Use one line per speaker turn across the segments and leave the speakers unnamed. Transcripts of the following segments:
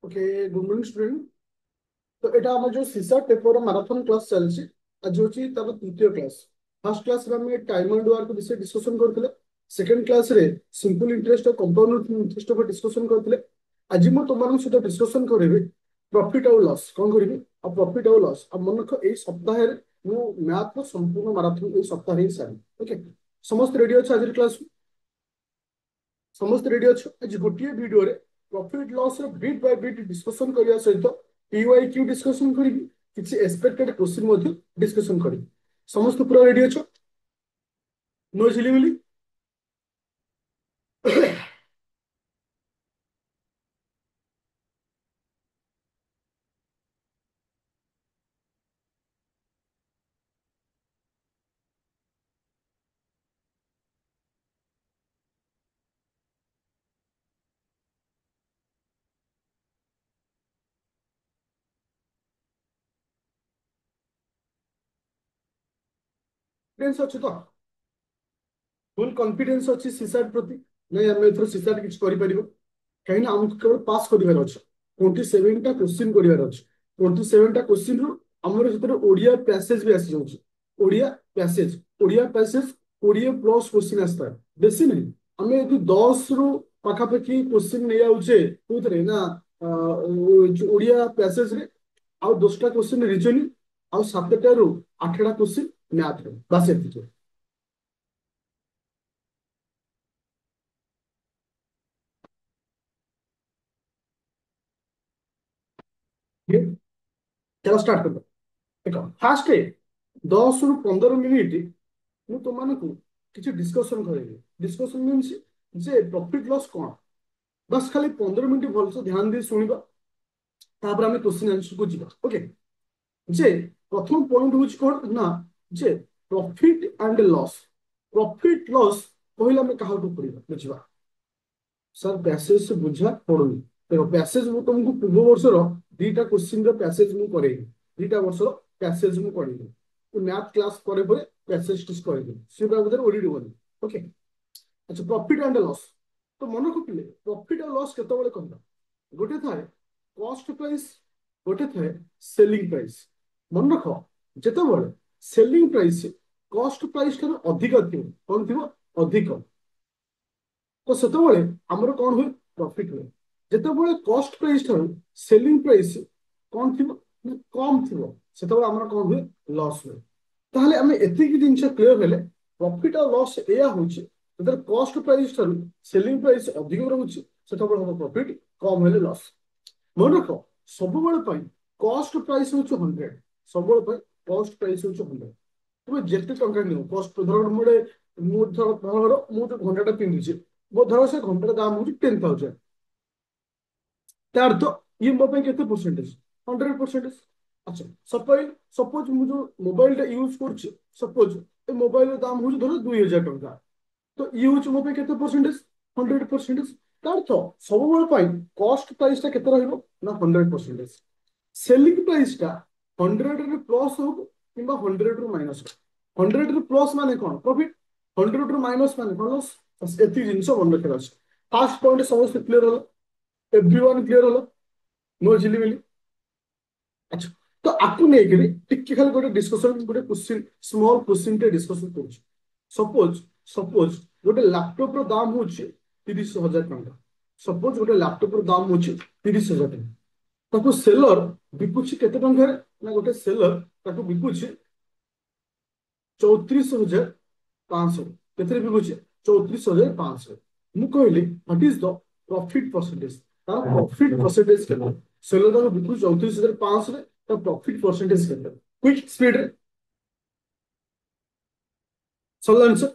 Okay good morning student. तो एटा हम जो सीसा पेपर मैराथन क्लास चलछि आज होछि तार तृतीय क्लास। फर्स्ट क्लास रे हम टाइम एंड वर्क विषय डिस्कशन करथिले। सेकंड क्लास रे सिंपल इंटरेस्ट और कंपाउंड इंटरेस्ट पर डिस्कशन करथिले। आज मु तुमन सहित डिस्कशन करिवे प्रॉफिट और लॉस कोन करिवे आ प्रॉफिट और लॉस आ मन रख एई सप्ताह रे मु मैथ को संपूर्ण मैराथन एई सप्ताह रे सारी। ओके समस्त रेडी अछि आज क्लास। समस्त रेडी अच्छे आज गोटे भिडियो रे profit loss bit by bit discussion करिया सहित पीवाईक्यू डिस्कशन करिवि किछि एक्सपेक्टेड क्वेश्चन मध्ये डिस्कशन करिवि। समस्त पूरा रेडी अच्छो नो झिलिमिली। कॉन्फिडेंस अच्छे तो फुल कॉन्फिडेंस अच्छी सीसाट प्रति नहीं आम एथर सीसाट किछि करि परिबो कहीं ना हमको केवल पास करिवार अछि। 27 टा क्वेश्चन करिवार अछि। 27 टा क्वेश्चन रो हमर भीतर ओडिया पैसेज भी आसी जाउछि। ओडिया पैसेज 20 प्लस क्वेश्चन आस्ता है बेसी नहीं। हमें यदि 10 रु पाखापाखि क्वेश्चन नहीं आउछे कोथरे ना ओडिया पैसेज रे आउ 10 टा क्वेश्चन रीजनिंग आउ 7 टा रु 8 टा क्वेश्चन मैथ रे बस एतिके। चलो स्टार्ट कर। देखो फास्ट 10 रु 15 मिनिट ମୁଁ ତୁମମାନଙ୍କୁ କିଛି ଡିସ୍କସନ କରିବି। ଡିସ୍କସନ ମିନ୍ସ ଯେ ପ୍ରଫିଟ ଲସ୍ କଣ ବାସ୍ ଖାଲି 15 ମିନିଟ୍ ଭଲସେ ଧ୍ୟାନ ଦେଇ ଶୁଣିବା ତାପରେ ଆମେ କ୍ୱେଶ୍ଚିନ୍ ଆନ୍ସରକୁ ଯିବା। ଓକେ ଯେ ପ୍ରଥମ ପଏଣ୍ଟ ହଉଛି କଣ ନା ଯେ profit and loss. Profit loss କହିଲେ ଆମେ କାହାକୁ ପଡିବା ବୁଝିବା। ସାର୍ ପ୍ୟାସେଜ ବୁଝା ପଡୁନି। ଦେଖ ପ୍ୟାସେଜ ମୁଁ ତୁମକୁ ପୂର୍ବ ବର୍ଷର ଦିଟା କ୍ୱେଶ୍ଚିନ୍ ର ପ୍ୟାସେଜ ମୁଁ କରେଇବି। ଦିଟା ବର୍ଷର ପ୍ୟାସେଜ ମୁଁ କରିବି ମ୍ୟାଥ କ୍ଲାସ ପରେ ପରେ ପ୍ୟାସେଜ ଟିସ୍ କରିବି ସେ ବାବଦରେ ଓଡିଟି ବନି। ଓକେ ଆଚ୍ଛା ପ୍ରଫିଟ ଆଣ୍ଡ ଲସ୍ ତ ମନେ ରଖିଥିଲେ ପ୍ରଫିଟ ଆଉ ଲସ୍ କେତେବେଳେ କହିବା ଗୋଟେ ଥାଏ କଷ୍ଟ ପ୍ରାଇସ୍ ଗୋଟେ ଥାଏ ସେଲିଂ ପ୍ରାଇସ୍। ମନେ ରଖ ଯେତେବେଳେ ସେଲିଂ ପ୍ରାଇସ୍ କଷ୍ଟ ପ୍ରାଇସ୍ ଠାରୁ ଅଧିକ ଥିବ କଣ ଥିବ ଅଧିକ ତ ସେତେବେଳେ ଆମର କଣ ହୁଏ ପ୍ରଫିଟ ହୁଏ। ଯେତେବେଳେ କଷ୍ଟ ପ୍ରାଇସ୍ ଠାରୁ ସେଲିଂ ପ୍ରାଇସ୍ କଣ ଥିବ ନା କମ ଥିବ ସେତେବେଳେ ଆମର କଣ ହୁଏ ଲସ୍ ହୁଏ। ତାହେଲେ ଆମେ ଏତିକି ଜିନିଷ କ୍ଲିୟର ହେଲେ ପ୍ରଫିଟ ଆଉ ଲସ୍ ଏଇଆ ହଉଛି ଯେତେବେଳେ କଷ୍ଟ ପ୍ରାଇସ୍ ଠାରୁ ସେଲିଂ ପ୍ରାଇସ୍ ଅଧିକ ରହୁଛି ସେତେବେଳେ ହବ ପ୍ରଫିଟ କମ ହେଲେ ଲସ୍। ମନେ ରଖ ସବୁବେଳେ ପାଇଁ କଷ୍ଟ ପ୍ରାଇସ୍ ହଉଛି 100। ସବୁବେଳେ ପାଇଁ କଷ୍ଟ ପ୍ରାଇସ୍ ହଉଛି 100। তুমি যেতে টঙ্কা নিও কষ্ট ধর মোটে ମୁଁ ଧର ମୁଁ ଯୋଉ ଘଣ୍ଟାଟା ପିନ୍ଧୁଛି ମୋ ଧର ସେ ଘଣ୍ଟାର ଦାମ ହଉଛି 10,000 ତାର ତ ଇଏ ମୋ ପାଇଁ କେତେ ପରସେଣ୍ଟେଜ 100%। ଆଚ୍ଛା ସପୋଜ ସପୋଜ ମୁଁ ଯୋଉ ମୋବାଇଲଟା ୟୁଜ କରୁଛି ସପୋଜ ଏ ମୋବାଇଲର ଦାମ ହଉଛି ଧର 2,000 ଟଙ୍କା ତ ଇଏ ହଉଛି ମୋ ପାଇଁ କେତେ ପରସେଣ୍ଟେଜ 100%। ତାର ତ ସବୁବେଳେ ପାଇଁ କଷ୍ଟ ପ୍ରାଇସଟା କେତେ ରହିବ ନା 100%। ସେଲିଂ ପ୍ରାଇସଟା 100 ରୁ ପ୍ଲସ୍ ହବ କିମ୍ବା 100 ରୁ ମାଇନସ୍ ହବ। 100 ରୁ ପ୍ଲସ୍ ମାନେ କଣ ପ୍ରଫିଟ 100 ରୁ ମାଇନସ୍ ମାନେ କଣ ଲସ୍। ଏତିକି ଜିନିଷ ମନେ ରଖିବାର ଅଛି। ଫାର୍ଷ୍ଟ ପଏଣ୍ଟ ସମସ୍ତେ କ୍ଲିୟର ହলো एवरीवन क्लियर हलो नो झिलिमिली। अच्छा तो आपको नहीं टिके खाली गोटे डिस्कशन गोटे क्वेश्चन स्मॉल क्वेश्चन टे डिस्कशन करूँ। सपोज सपोज गोटे लैपटॉप रो दाम होची 30,000 टंका। सपोज गोटे लैपटॉप रो दाम होची 30,000 टंका ताको सेलर बिकुची केते टंका रे ना गोटे सेलर ताको बिकुची 34,500 केते बिकुची 34,500। मु कहली what is the profit percentage तार प्रॉफिट परसेंटेज केते सेलर ताको बिकु 34,500 रे ता प्रॉफिट परसेंटेज केते क्विक स्पीड रे सरल आंसर।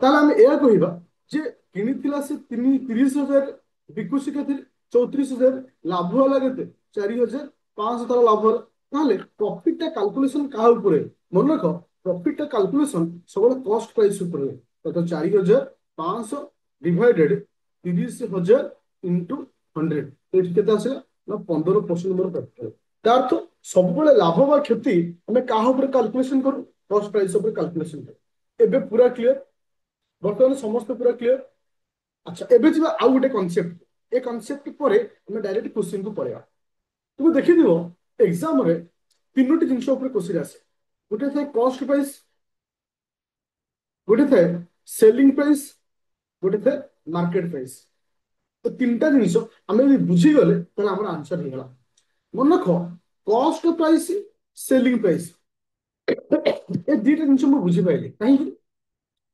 ताहले हम एया कहिबा जे किनिथिला से 30,000 बिकुसी केते 34,000 लाभ होला केते 4,500 तार लाभ होला। ताहले प्रॉफिट टा कैलकुलेशन का ऊपर मन रख प्रॉफिट टा कैलकुलेशन सब कॉस्ट प्राइस ऊपर तो 4,500 डिवाइडेड 30,000 इंटू 100 एठी केते आसे ना 15% मोर प्रॉफिट। तार तो सब लाभ बा क्षति हमें का ऊपर कैलकुलेशन करू कॉस्ट प्राइस ऊपर कैलकुलेशन करू। एबे पूरा क्लियर बर्तमान समस्त पूरा क्लियर। ଆଚ୍ଛା ଏବେ ଯିବା ଆଉ ଗୋଟେ କନସେପ୍ଟ। ଏ କନସେପ୍ଟ ପରେ ଆମେ ଡାଇରେକ୍ଟ କ୍ୱେଶ୍ଚିନ୍ କୁ ପଳେଇବା। ତୁମେ ଦେଖିଥିବ ଏକ୍ସାମ ରେ ତିନୋଟି ଜିନିଷ ଉପରେ କ୍ୱେଶ୍ଚିନ୍ ଆସେ। ଗୋଟେ ଥାଏ କଷ୍ଟ ପ୍ରାଇସ୍, ଗୋଟେ ଥାଏ ସେଲିଂ ପ୍ରାଇସ୍, ଗୋଟେ ଥାଏ ମାର୍କେଟ ପ୍ରାଇସ୍। ତ ତିନିଟା ଜିନିଷ ଆମେ ଯଦି ବୁଝିଗଲେ ତାହେଲେ ଆମର ଆନ୍ସର ହେଇଗଲା। ମନେ ରଖ, କଷ୍ଟ ପ୍ରାଇସ୍, ସେଲିଂ ପ୍ରାଇସ୍, ଏ ଦିଟା ଜିନିଷ ମୁଁ ବୁଝିପାରିଲି କାହିଁକି।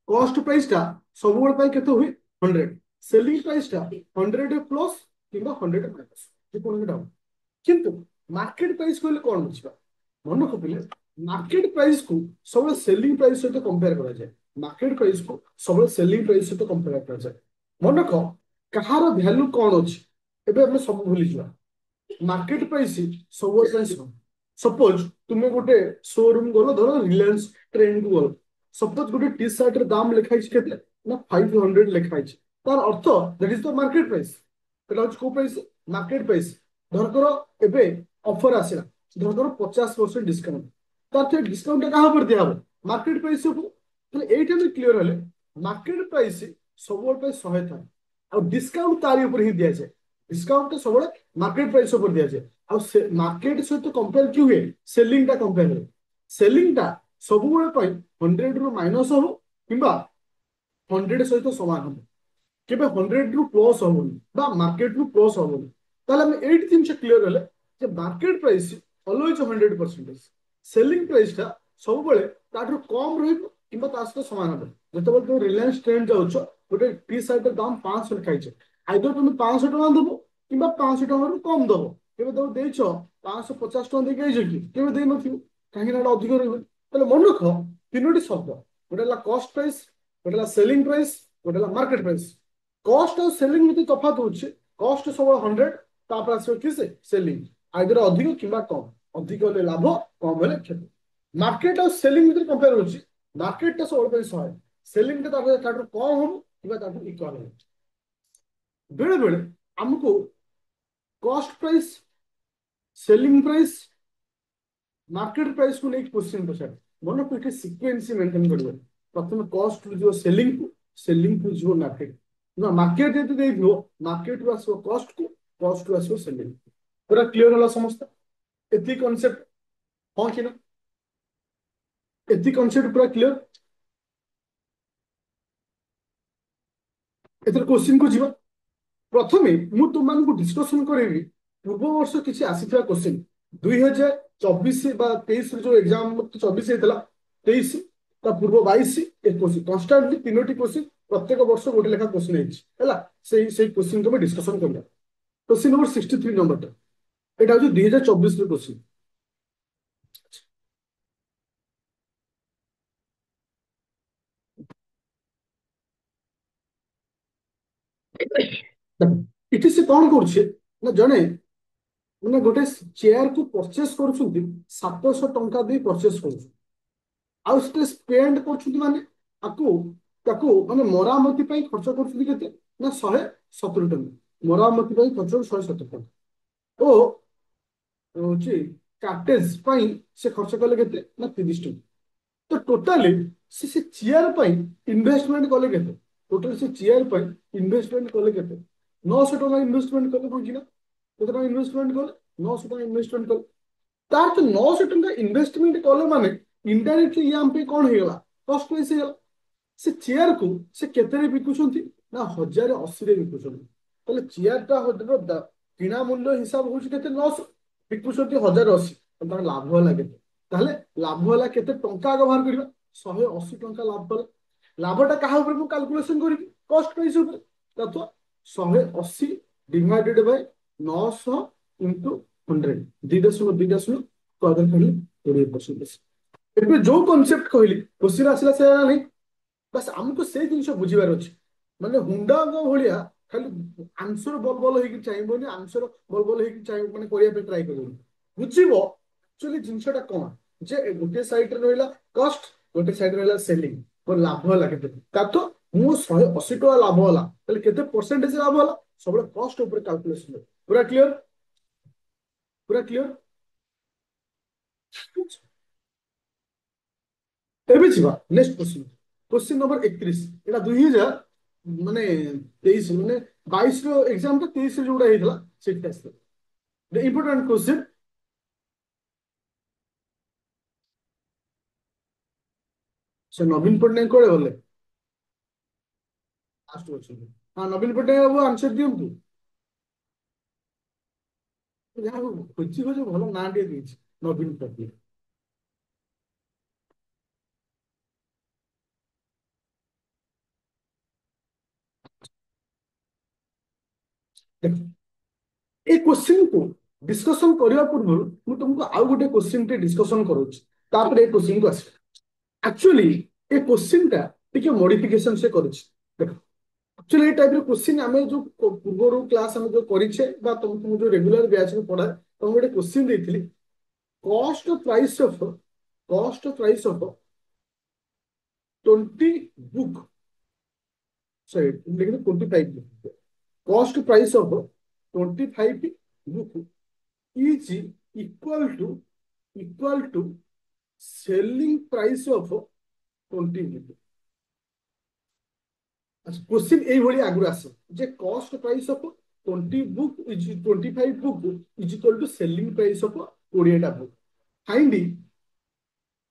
କଷ୍ଟ ପ୍ରାଇସ୍ ଟା ସବୁବେଳେ ପାଇଁ କେତେ ହୁଏ 100, ସେଲିଂ ପ୍ରାଇସ୍ ଟା 100 ପ୍ଲସ୍ କିମ୍ବା 100 ମାଇନସ୍, ଯେକୌଣସି ହବ। କିନ୍ତୁ ମାର୍କେଟ ପ୍ରାଇସ୍ କହିଲେ କଣ ବୁଝିବା। ମନେ ରଖିଥିଲେ ମାର୍କେଟ ପ୍ରାଇସ୍ କୁ ସବୁବେଳେ ସେଲିଂ ପ୍ରାଇସ୍ ସହିତ କମ୍ପେୟାର କରାଯାଏ। ମାର୍କେଟ ପ୍ରାଇସ୍ କୁ ସବୁବେଳେ ସେଲିଂ ପ୍ରାଇସ୍ ସହିତ କମ୍ପେୟାର କରାଯାଏ। ମନେ ରଖ, କାହାର ଭ୍ୟାଲୁ କଣ ଅଛି ଏବେ ଆମେ ସବୁ ଭୁଲିଯିବା। ମାର୍କେଟ ପ୍ରାଇସ୍ ସବୁବେଳେ ପାଇଁ ଶୁଣ। ସପୋଜ ତୁମେ ଗୋଟେ ଶୋରୁମ ଗଲ, ଧର ରିଲାଏନ୍ସ ଟ୍ରେଣ୍ଡ କୁ ଗଲ। ସପୋଜ ଗୋଟେ ଟି ସାର୍ଟ ର ଦାମ ଲେଖା ହେଇଛି କେତେ ନା 500 ଲେଖା ହେଇଛି। ତାର ଅର୍ଥ that is the market price. এটা হচ্ছে କୋଉ ପ୍ରାଇସ୍, ମାର୍କେଟ ପ୍ରାଇସ୍। ଧରକର ଏବେ ଅଫର ଆସିଲା, ଧରକର 50% ଡିସକାଉଣ୍ଟ। ତାର ଡିସକାଉଣ୍ଟ ଟା କାହା ଉପରେ ଦିଆହବ, ମାର୍କେଟ ପ୍ରାଇସ୍ ଉପରେ। ତାହେଲେ ଏଇଟା ବି କ୍ଲିୟର ହେଲେ ମାର୍କେଟ ପ୍ରାଇସ୍ ସବୁବେଳେ ପାଇଁ 100 ଥାଏ, ଆଉ ଡିସକାଉଣ୍ଟ ତାରି ଉପରେ ହିଁ ଦିଆଯାଏ। ଡିସକାଉଣ୍ଟ ଟା ସବୁବେଳେ ମାର୍କେଟ ପ୍ରାଇସ୍ ଉପରେ ଦିଆଯାଏ। ଆଉ ସେ ମାର୍କେଟ ସହିତ କମ୍ପେୟାର କି ହୁଏ, ସେଲିଂ ଟା କମ୍ପେୟାର ହୁଏ। ସେଲିଂ ଟା ସବୁବେଳେ ପାଇଁ 100 ରୁ ମାଇନସ ହବ କିମ୍ବା 100 ସହିତ ସମାନ ହବ। କେବେ 100 ରୁ ପ୍ଲସ୍ ହବନି ବା ମାର୍କେଟ ରୁ ପ୍ଲସ୍ ହବନି। ତାହେଲେ ଆମେ ଏଇଠି ଜିନିଷ କ୍ଲିୟର ହେଲେ ଯେ market price always 100%, selling price ଟା ସବୁବେଳେ ତାଠାରୁ କମ ରହିବ କିମ୍ବା ତା ସହିତ ସମାନ ହବ। ଯେତେବେଳେ তুমি ରିଲାଏନ୍ସ ଟ୍ରେଣ୍ଡ ଯାଉଛ, ଗୋଟେ ଟି ସାର୍ଟ ଦାମ 500 ଲେଖାଇছে, ଆଇଦର তুমি 500 ଟଙ୍କା ଦବ କିମ୍ବା 500 ଟଙ୍କାରୁ କମ ଦବ। କେବେ ତମେ ଦେଇଛ 550 ଟଙ୍କା ଦେଇକି ଆଇଛ କି, କେବେ ଦେଇନଥିବ, କାହିଁକି ନା ଏଟା ଅଧିକ ରହିବ। ତାହେଲେ ମନେ ରଖ ତିନୋଟି ଶବ୍ଦ, ଗୋଟେ ହେଲା କଷ୍ଟ ପ୍ରାଇସ୍, ଗୋଟେ ହେଲା ସେଲିଂ ପ୍ରାଇସ୍, ଗୋଟେ ହେଲା ମାର୍କେଟ ପ୍ରାଇସ୍। କଷ୍ଟ ଆଉ ସେଲିଂ ଭିତରେ ତଫାତ ହଉଛି, କଷ୍ଟ ସବୁବେଳେ 100, ତାପରେ ଆସିବ କି ସେଲିଂ, ଆଇଦର ଅଧିକ କିମ୍ବା କମ। ଅଧିକ ହେଲେ ଲାଭ, କମ ହେଲେ କ୍ଷତି। ମାର୍କେଟ ଆଉ ସେଲିଂ ଭିତରେ କମ୍ପେୟାର ହଉଛି, ମାର୍କେଟ ଟା ସବୁବେଳେ ପାଇଁ 100, ସେଲିଂ ଟା ତାଠାରୁ କମ ହବ କିମ୍ବା ତାଠାରୁ ଇକ୍ୱାଲ ହବ। ବେଳେ ବେଳେ ଆମକୁ cost price, selling price, market price କୁ ନେଇକି क्वेश्चन ପଚାରେ। ମନେ ରଖ ଏଠି ସିକ୍वेନ୍ସ ମେଣ୍ଟେନ କରିବ। ପ୍ରଥମେ କଷ୍ଟ ରୁ ଯିବ ସେଲିଂ କୁ, ସେଲିଂ କୁ ଯିବ ମାର୍କେଟ। ନା ମାର୍କେଟ ଯଦି ଦେଇଥିବ, ମାର୍କେଟ ରୁ ଆସିବ କଷ୍ଟ କୁ, କଷ୍ଟ ରୁ ଆସିବ ସେଲିଂ। ପୁରା କ୍ଲିୟର ହେଲା ସମସ୍ତେ, ଏତିକି କନସେପ୍ଟ। ହଁ କି ନା, ଏତିକି କନସେପ୍ଟ ପୁରା କ୍ଲିୟର। ଏଥର क्वेश्चन କୁ ଯିବା। ପ୍ରଥମେ ମୁଁ ତୁମମାନଙ୍କୁ ଡିସ୍କସନ କରିବି ପୂର୍ବ ବର୍ଷ କିଛି ଆସିଥିବା क्वेश्चन। 2024 ବା 23 ଯୋଉ ଏକ୍ସାମ 24 ହେଇଥିଲା, 23 ତା ପୂର୍ବ 22 21 କନଷ୍ଟାଣ୍ଟଲି ତିନୋଟି क्वेश्चन, ପ୍ରତ୍ୟେକ ବର୍ଷ ଗୋଟେ ଲେଖା क्वेश्चन ହେଇଛି ହେଲା। ସେଇ क्वेश्चन କୁ ଆମେ ଡିସ୍କସନ କରିବା। क्वेश्चन नंबर 63 नंबरটা, এটা হচ্ছে 2024 ର क्वेश्चन। ଏଠି ସେ କଣ କରୁଛି ନା, ଜଣେ ମାନେ ଗୋଟେ ଚେୟାର କୁ ପରଚେସ କରୁଛନ୍ତି, 700 ଟଙ୍କା ଦେଇ ପରଚେସ କରୁଛନ୍ତି। ଆଉ ସେଟା ସ୍ପେଣ୍ଡ କରୁଛନ୍ତି ମାନେ ତାକୁ ତାକୁ ମାନେ ମରାମତି ପାଇଁ ଖର୍ଚ୍ଚ କରୁଛନ୍ତି କେତେ ନା 170 ଟଙ୍କା। ମରାମତି ପାଇଁ ଖର୍ଚ୍ଚ 170 ଟଙ୍କା। ଓ ହଉଛି କାର୍ଟେଜ ପାଇଁ ସେ ଖର୍ଚ୍ଚ କଲେ କେତେ ନା 30 ଟଙ୍କା। ତ ଟୋଟାଲି ସେ ଚେୟାର ପାଇଁ ଇନଭେଷ୍ଟମେଣ୍ଟ କଲେ କେତେ, ଟୋଟାଲି ସେ ଚେୟାର ପାଇଁ ଇନଭେଷ୍ଟମେଣ୍ଟ କଲେ କେତେ, 900 ଟଙ୍କା ଇନଭେଷ୍ଟମେଣ୍ଟ କଲେ। କଣ କିନା କେତେ ଟଙ୍କା ଇନଭେଷ୍ଟମେଣ୍ଟ କଲେ, 900 ଟଙ୍କା ଇନଭେଷ୍ଟମେଣ୍ଟ କଲେ। ତାର ତ 900 ଟଙ୍କା ଇନଭେଷ୍ଟମେଣ୍ଟ କଲେ ମାନେ ଇନଡାଇରେକ୍ଟଲି ଇଏ ଆମ ପାଇଁ କଣ ହେଇଗଲା, କଷ୍ଟ ପ୍ରାଇସ୍ ହେଇଗଲା। ସେ ଚେୟାରକୁ ସେ କେତେରେ ବିକୁଛନ୍ତି ନା 1080 ବିକୁଛନ୍ତି। ତାହେଲେ ଚେୟାରଟା କିଣା ମୂଲ୍ୟ ହିସାବ ହଉଛି କେତେ 900, ବିକୁଛନ୍ତି 1080, ତାର ଲାଭ ହେଲା କେତେ। ତାହେଲେ ଲାଭ ହେଲା କେତେ ଟଙ୍କା ଆଗ ବାହାର କରିବା, 180 ଟଙ୍କା ଲାଭ ହେଲା। ଲାଭଟା କାହା ଉପରେ ମୁଁ କାଲକୁଲେସନ କରିବି, କଷ୍ଟ ପ୍ରାଇସ୍ ଉପରେ। ତତ୍ଵ 180 ଡିଭାଇଡେଡ୍ ବାଇ 900 ଇଣ୍ଟୁ 100, ଦୁଇଟା ଶୂନ ଦୁଇଟା ଶୂନ, କହିଲେ 20%। ଏବେ ଯୋଉ କନସେପ୍ଟ କହିଲି କ୍ୱେଶ୍ଚିନ୍ ଆସିଲା ସେୟା ନାହିଁ, ବାସ୍ ଆମକୁ ସେଇ ଜିନିଷ ବୁଝିବାର ଅଛି। ମାନେ ହୁଣ୍ଡାଙ୍କ ଭଳିଆ ଖାଲି ଆନ୍ସର ବଲ ବଲ ହେଇକି ଚାହିଁବନି, ଆନ୍ସର ବଲ ବଲ ହେଇକି ଚାହିଁବ ମାନେ କରିବା ପାଇଁ ଟ୍ରାଏ କରିବନି। ବୁଝିବ ଆକ୍ଚୁଆଲି ଜିନିଷଟା କଣ, ଯେ ଗୋଟେ ସାଇଡରେ ରହିଲା କଷ୍ଟ, ଗୋଟେ ସାଇଡରେ ରହିଲା ସେଲିଂ। ମୋର ଲାଭ ହେଲା କେତେ, ତାର ତ ମୁଁ 180 ଟଙ୍କା ଲାଭ ହେଲା, ତାହେଲେ କେତେ ପରସେଣ୍ଟେଜ ଲାଭ ହେଲା, ସବୁବେଳେ କଷ୍ଟ ଉପରେ କାଲକୁଲେସନ। ପୁରା କ୍ଲିୟର, ପୁରା କ୍ଲିୟର। ଏବେ ଯିବା ନେକ୍ସଟ क्वेश्चन, क्वेश्चन नंबर 31। এটা 2024 ମାନେ 23 ମାନେ 22 ର ଏକ୍ସାମ ଟା 23 ରେ ଯୋଉଟା ହେଇଥିଲା ସେଇଟା ଆସିଥିଲା ଇମ୍ପୋର୍ଟାଣ୍ଟ କ୍ୱେଶ୍ଚନ। ସେ ନବୀନ ପଟ୍ଟନାୟକ କୁଆଡେ ଗଲେ? ଲାଷ୍ଟ ଅଛନ୍ତି। ହଁ ନବୀନ ପଟ୍ଟନାୟକ ବାବୁ ଆନ୍ସର ଦିଅନ୍ତୁ। ଯାହା ହଉ ଖୋଜି ଖୋଜି ଭଲ ନାଁ ଟିକେ ଦେଇଛି ନବୀନ ପଟ୍ଟନାୟକ। ଦେଖ, এই କୋଶ୍ଚିନ୍କୁ ଡିସ୍କସନ କରିବା ପୂର୍ବରୁ ମୁଁ ତୁମକୁ ଆଉ ଗୋଟେ କୋଶ୍ଚିନ୍ ଟେ ଡିସ୍କସନ କରୁଛି, ତାପରେ ଏ କୋଶ୍ଚିନ୍କୁ ଆସିବା। ଆକ୍ଚୁଆଲି ଏ କୋଶ୍ଚିନ୍ଟା ଟିକେ ମଡିଫିକେସନ ସେ କରିଛି। ଦେଖ, ଆକ୍ଚୁଆଲି এই ଟାଇପ୍ର କୋଶ୍ଚିନ୍ ଆମେ ଯୋଉ ପୂର୍ବରୁ କ୍ଲାସ୍ ଆମେ ଯୋଉ କରିଛେ ବା ତମକୁ ମୁଁ ଯୋଉ ରେଗୁଲାର ବ୍ୟାଚ୍ ପଢାଏ ତମକୁ ଗୋଟେ କୋଶ୍ଚିନ୍ ଦେଇଥିଲି, କଷ୍ଟ ପ୍ରାଇସ୍ ଅଫ୍ କଷ୍ଟ ପ୍ରାଇସ୍ ଅଫ୍ 20 ବୁକ୍, ସରି ଲେଖିଲି 25 ବୁକ୍, କଷ୍ଟ price of 25 book is equal to equal to selling price of 20 book। Question এইভাবে আগুরে আসে যে cost price of 20 book is 25 book is equal to selling price of 20টা book. Find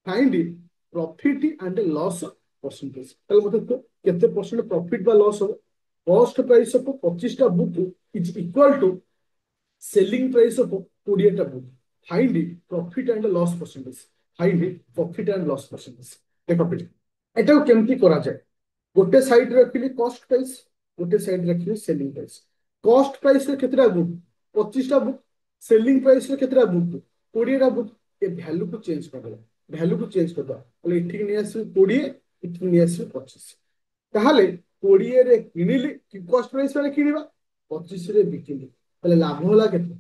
find profit and loss percentage. তাহলে মতে তো কেতে percent profit বা লস হবে? কস্ট প্রাইস অফ 25টা book is equal to selling price of 20টা book. Find profit and loss percentage. Find profit and loss percentage. দেখো পিটি এটাও কেমতি করা যায়। गोटे साइड रखिली कॉस्ट प्राइस, गोटे साइड रखिली सेलिंग प्राइस। कॉस्ट प्राइस रे केतरा बुक? 25टा बुक। सेलिंग प्राइस रे केतरा बुक? 20टा बुक। ए वैल्यू को चेंज कर दो, वैल्यू को चेंज कर दो, बोले इठी नि आसी 20, इठी नि आसी 25। ताहले 20 रे किनिली कि कॉस्ट प्राइस रे किनिबा, 25 रे बिकिली, ताहले लाभ होला केते?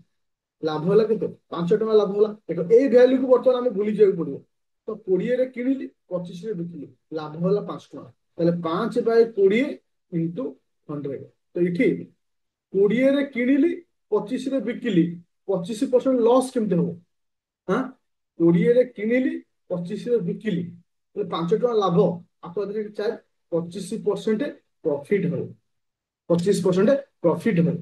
लाभ होला केते? 5 टका लाभ होला। देखो ए वैल्यू को बर्तमान हमें भूली जाय पड़ियो। तो 20 रे किनिली, 25 रे बिकिली, लाभ होला 5 टका। তাহলে 5/20 ইন্টু 100। তো এটি 20 রে কিনিলি 25 রে বিকিলি, 25% লস কেমতে হবো? হ্যাঁ, 20 রে কিনিলি 25 রে বিকিলি, তাহলে 5 টাকা লাভ আপনাদের 4, 25% প্রফিট হবে। 25% প্রফিট হবে।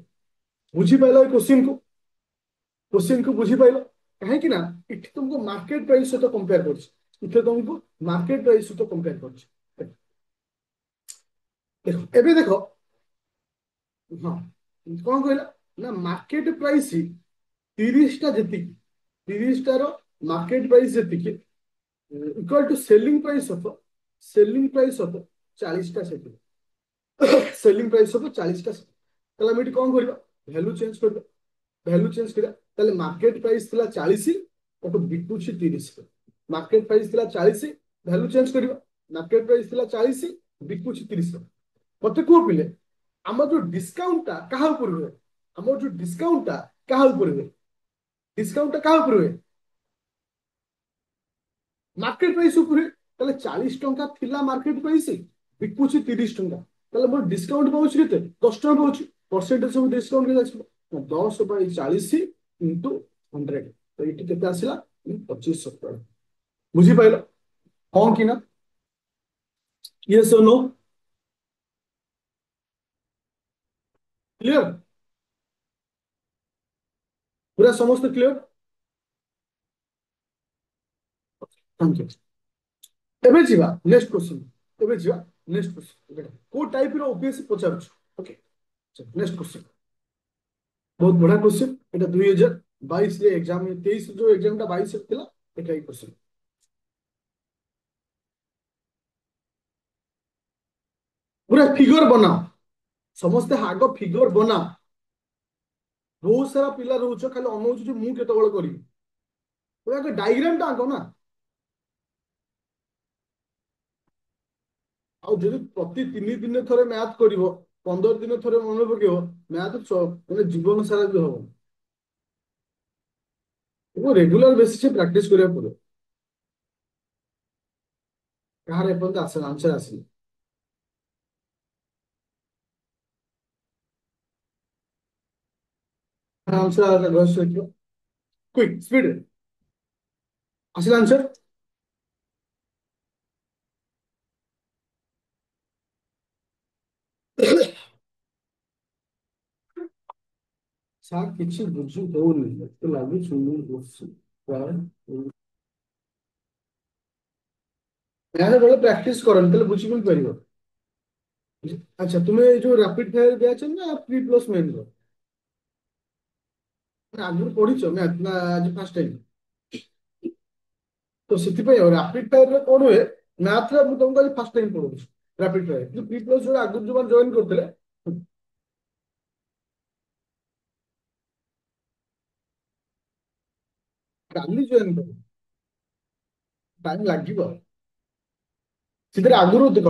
বুঝিপাইল এই কোশ্চিন को बुझीपाइल कहीं ना इट तुमको मार्केट प्राइस सहित कंपेयर कर, इथे तुमको मार्केट प्राइस सहित कंपेयर कर। देखो एबे देखो, हाँ कौन कहला ना मार्केट प्राइस 30टा जेतिकी, 30टार मार्केट प्राइस जेतिकी equal to selling price of 40टा सेटिंग। सेलिंग प्राइस ऑफ 40टा सेटिंग। তাহলে আমি এটি কোন করিবা? ভ্যালু চেঞ্জ করিবা। ভ্যালু চেঞ্জ করিবা, তাহলে মার্কেট প্রাইস ଥିଲା 40, তাকে বিকুছি 30। মার্কেট প্রাইস ଥିଲା 40, ভ্যালু চেঞ্জ করিবা। মার্কেট প্রাইস ଥିଲା 40, বিকুছি 30। মতে কুহ পিলে আমার যে ডিসকাউন্টটা কাহা উপরে হুয়ে? আমার যে ডিসকাউন্টটা কাহা উপরে হুয়ে? ডিসকাউন্টটা কাহা উপরে হুয়ে? মার্কেট প্রাইস উপরে। তাহলে 40 টঙ্কা থিলা মার্কেট প্রাইস, বিকুছি 30 টঙ্কা, তাহলে মোর ডিসকাউন্ট পাউছি কেতে? 10 টঙ্কা পাউছি। परसेंटेज सब डिस्काउंट के आसो 10/40 इंटू 100। तो ये केते आसिला? 2500। बुझी पाइल हाँ कि ना? यस और नो? क्लियर? पूरा समस्त क्लियर? Thank you. एबे जीवा नेक्स्ट क्वेश्चन। एबे जीवा नेक्स्ट क्वेश्चन। को टाइप रो ओपीएससी पचारछ? Okay, next question. बहुत बड़ा क्वेश्चन। এটা 2022 रे एग्जाम में 23 जो एग्जाम टा 22 रे थिला, एटाई क्वेश्चन। पूरा फिगर बनाओ, समस्ते आग फिगर बनाओ। बहुत सारा पिला रोच खाली अनौछ जे मु केतबेले करिवि, पूरा के डायग्राम टा आंको ना। ଆଉ ଯଦି ପ୍ରତି 3 ଦିନେ ଥରେ ମ୍ୟାଥ କରିବ, 15 ଦିନେ ଥରେ ମନେ ପକେଇବ, ମ୍ୟାଥ ମାନେ ଜୀବନ ସାରା ବି ହବ। କିନ୍ତୁ ରେଗୁଲାର ବେସିସ୍ ପ୍ରାକ୍ଟିସ କରିବାକୁ ପଡିବ। କାହାର ଏପର୍ଯ୍ୟନ୍ତ ଆସେ ଆନ୍ସର ଆସିନି? ଆନ୍ସର ରହସ୍ୟ ଦେଖିବ, କ୍ୱିକ୍ ସ୍ପିଡ ଆସିଲା ଆନ୍ସର। ସାର୍ କିଛି ବୁଝି ହଉନି, ଏତେ ଲାଗୁଛି ମୁଁ ବସିଛି ପ୍ରାୟ। ମ୍ୟାଥ ବେଳେ ପ୍ରାକ୍ଟିସ କରନି ତାହେଲେ ବୁଝି ବି ପାରିବ। ଆଚ୍ଛା ତୁମେ ଏଇ ଯୋଉ ରାପିଡ ଫାୟାର ବ୍ୟାଚ୍ ନା ପ୍ରି ପ୍ଲସ୍ ମେନ୍ ର? ମାନେ ଆଗରୁ ପଢିଛ ମ୍ୟାଥ ନା ଆଜି ଫାର୍ଷ୍ଟ ଟାଇମ୍? ତ ସେଥିପାଇଁ ଆଉ ରାପିଡ ଫାୟାରରେ କଣ ହୁଏ, ମ୍ୟାଥରେ ମୁଁ ତମକୁ ଆଜି ଫାର୍ଷ୍ଟ ଟାଇମ୍ ପଢଉଛି ରାପିଡ ଫାୟାର। କିନ୍ତୁ ପ୍ରି ପ୍ଲସ୍ ଯୋଉ ଆଗରୁ ଯୋଉମାନେ ଜଏନ୍ କରିଥିଲେ, କାଲି ଜଏନ୍ କଲେ ଟାଇମ୍ ଲାଗିବ। ସେଥିରେ ଆଗରୁ ଦେଖ,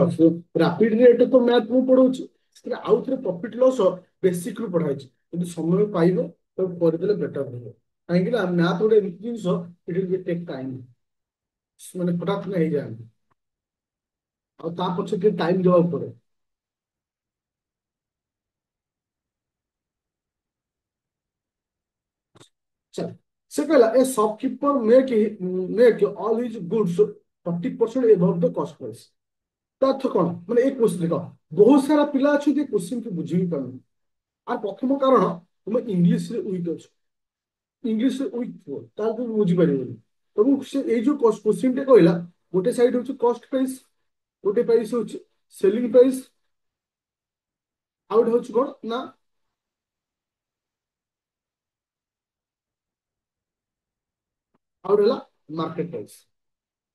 ରାପିଡରେ ଏଠି ତ ମ୍ୟାଥ ମୁଁ ପଢଉଛି, ସେଥିରେ ଆଉ ଥରେ ପ୍ରଫିଟ ଲସ୍ ବେସିକ ରୁ ପଢା ହେଇଛି। ଯଦି ସମୟ ପାଇବ ତ କରିଦେଲେ ବେଟର ରହିବ। କାହିଁକି ନା ମ୍ୟାଥ ଗୋଟେ ଏମିତି ଜିନିଷ, ଇଟ୍ ୱିଲ୍ ଟେକ୍ ଟାଇମ୍, ମାନେ ହଠାତ୍ କିନା ହେଇଯାଆନ୍ତି। ଆଉ ତା ପଛରେ ଟିକେ ଟାଇମ୍ ଦେବାକୁ ପଡେ। चल, से कहला ए shopkeeper make all his goods 40% above the cost price. ତା ଅର୍ଥ କଣ, ମାନେ ଏଇ କୋଶ୍ଚିନ୍ ଦେଖ, ବହୁତ ସାରା ପିଲା ଅଛନ୍ତି ଏ କୋଶ୍ଚିନ୍ କୁ ବୁଝି ବି ପାରୁନି। আর প্রথম কারণ, তুমি ইংলিশে উইক অছ, ইংলিশে উইক থাকো তাহলে তুমি বুঝিপারিবনি। তবু সে এই যে কোশ্চিনটা কইলা, গোটে সাইড হচ্ছে কস্ট প্রাইস, গোটে প্রাইস হচ্ছে সেলিং প্রাইস, ଆଉ ଗୋଟେ ହଉଛି କଣ ନା ଆଉ ଗୋଟେ ହେଲା ମାର୍କେଟ ପ୍ରାଇସ୍।